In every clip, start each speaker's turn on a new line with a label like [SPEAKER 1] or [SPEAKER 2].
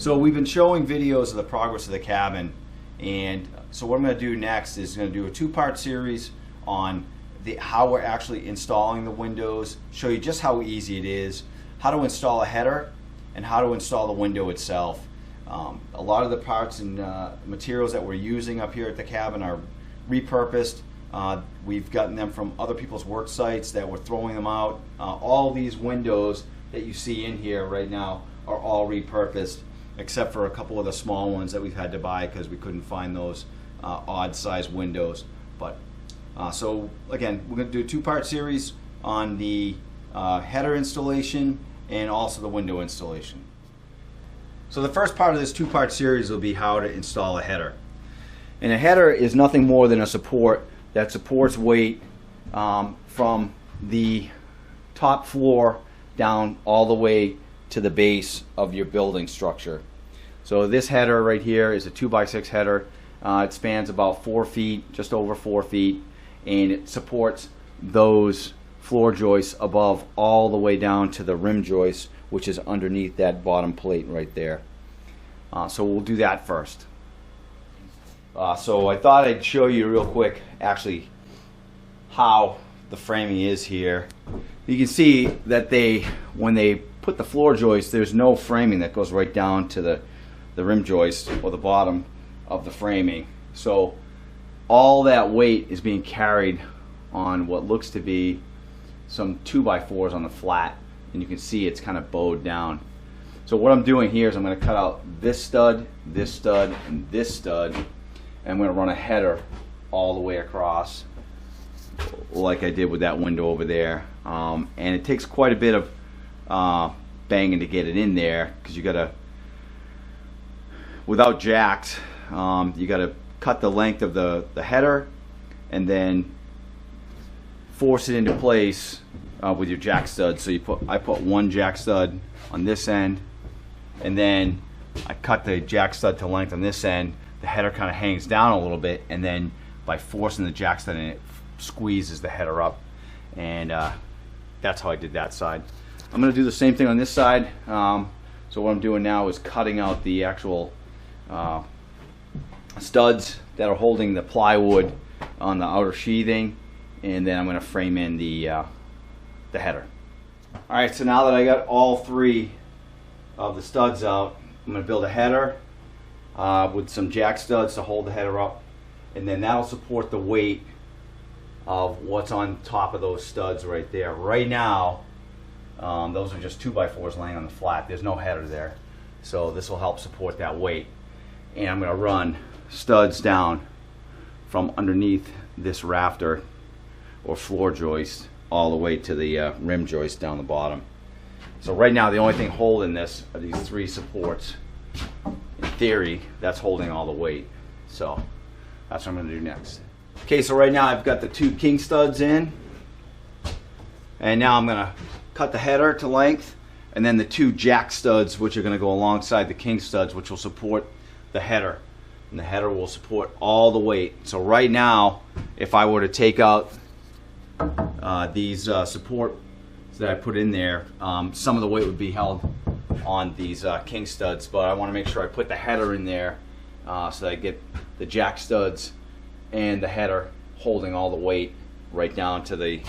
[SPEAKER 1] So we've been showing videos of the progress of the cabin, and so what I'm going to do next is going to do a two-part series on how we're actually installing the windows, show you just how easy it is, how to install a header, and how to install the window itself. A lot of the parts and materials that we're using up here at the cabin are repurposed. We've gotten them from other people's work sites that we're throwing them out. All these windows that you see in here right now are all repurposed, except for a couple of the small ones that we've had to buy because we couldn't find those odd sized windows. But so again, we're going to do a two-part series on the header installation and also the window installation. So the first part of this two-part series will be how to install a header. And a header is nothing more than a support that supports weight from the top floor down all the way to the base of your building structure. So this header right here is a 2x6 header. It spans about 4 feet, just over 4 feet, and it supports those floor joists above all the way down to the rim joist, which is underneath that bottom plate right there. So we'll do that first. So I thought I'd show you real quick actually how the framing is here. You can see that when they put the floor joist, there's no framing that goes right down to the rim joist or the bottom of the framing. So all that weight is being carried on what looks to be some 2x4s on the flat, and you can see it's kind of bowed down. So what I'm doing here is I'm going to cut out this stud, and this stud, and I'm going to run a header all the way across like I did with that window over there. And it takes quite a bit of banging to get it in there, because you got to, without jacks, you got to cut the length of the header and then force it into place with your jack stud. So I put one jack stud on this end, and then I cut the jack stud to length on this end. The header kind of hangs down a little bit, and then by forcing the jack stud in, it squeezes the header up, and that's how I did that side. I'm going to do the same thing on this side. So what I'm doing now is cutting out the actual studs that are holding the plywood on the outer sheathing, and then I'm going to frame in the header. Alright, so now that I got all three of the studs out, I'm going to build a header with some jack studs to hold the header up, and then that'll support the weight of what's on top of those studs right there. Right now, those are just 2x4s laying on the flat. There's no header there, so this will help support that weight. And I'm going to run studs down from underneath this rafter or floor joist all the way to the rim joist down the bottom. So right now the only thing holding this are these three supports. In theory, that's holding all the weight. So that's what I'm going to do next. Okay, so right now I've got the two king studs in, and now I'm going to cut the header to length, and then the two jack studs, which are going to go alongside the king studs, which will support the header, and the header will support all the weight. So right now, if I were to take out these supports that I put in there, some of the weight would be held on these king studs, but I want to make sure I put the header in there so that I get the jack studs and the header holding all the weight right down to the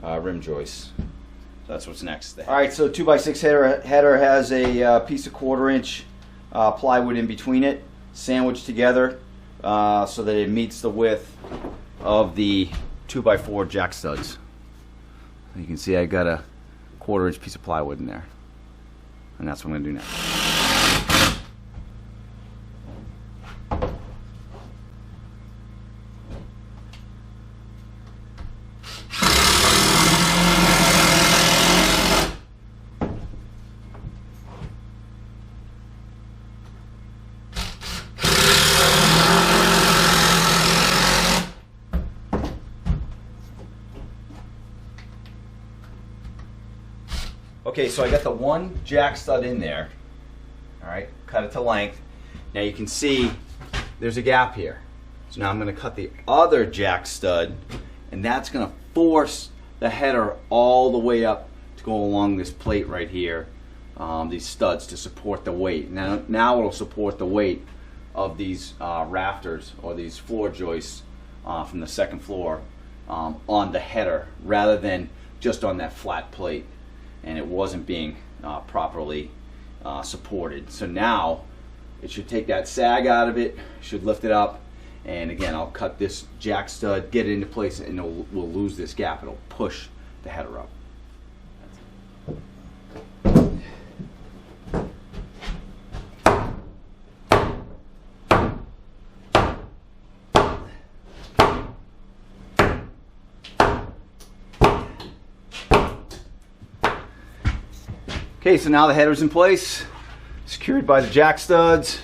[SPEAKER 1] rim joists. So that's what's next. Alright, so 2x6 header has a piece of 1/4 inch plywood in between it, sandwiched together so that it meets the width of the 2x4 jack studs. You can see I got a 1/4 inch piece of plywood in there, and that's what I'm going to do next. Okay, so I got the one jack stud in there. Alright, cut it to length. Now you can see there's a gap here. So now I'm going to cut the other jack stud, and that's going to force the header all the way up to go along this plate right here. these studs to support the weight. Now it'll support the weight of these rafters or these floor joists from the second floor on the header rather than just on that flat plate, and it wasn't being properly supported. So now it should take that sag out of it, should lift it up, and again I'll cut this jack stud, get it into place, and we'll lose this gap. It'll push the header up. Okay, so now the header's in place, secured by the jack studs.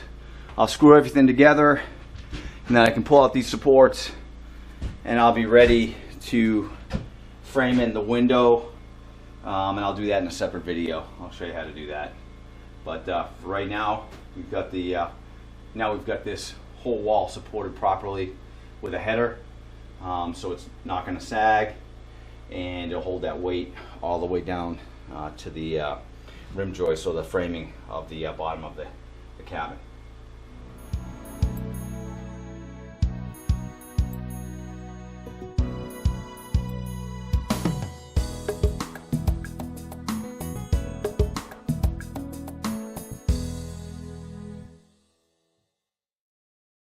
[SPEAKER 1] I'll screw everything together, and then I can pull out these supports, and I'll be ready to frame in the window, and I'll do that in a separate video. I'll show you how to do that. But for right now, we've got the we've got this whole wall supported properly with a header, so it's not going to sag, and it'll hold that weight all the way down to the rim joist or the framing of the bottom of the cabin.